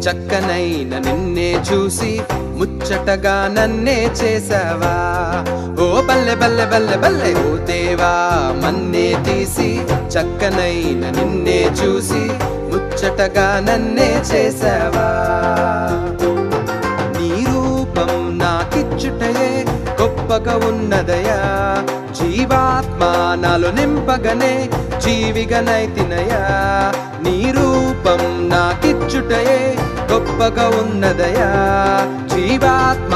చక్కనైన నిన్నే చూసి ముచ్చటగా నన్నే చేసావా. ఓ బల్లె బల్లె బల్లె బల్లె ఓ దేవా, మన్నే తీసి చక్కనైన నిన్నే చూసి ముచ్చటగా నన్నే చేసావా. నీ రూపం నాకిచ్చుటయే గొప్పగా ఉన్నదయా, జీవాత్మ నాలో నింపగనే జీవిగనైతినయా. నీ రూపం నాకిచ్చుటయే గొప్పగా ఉన్నదయా, జీవాత్మ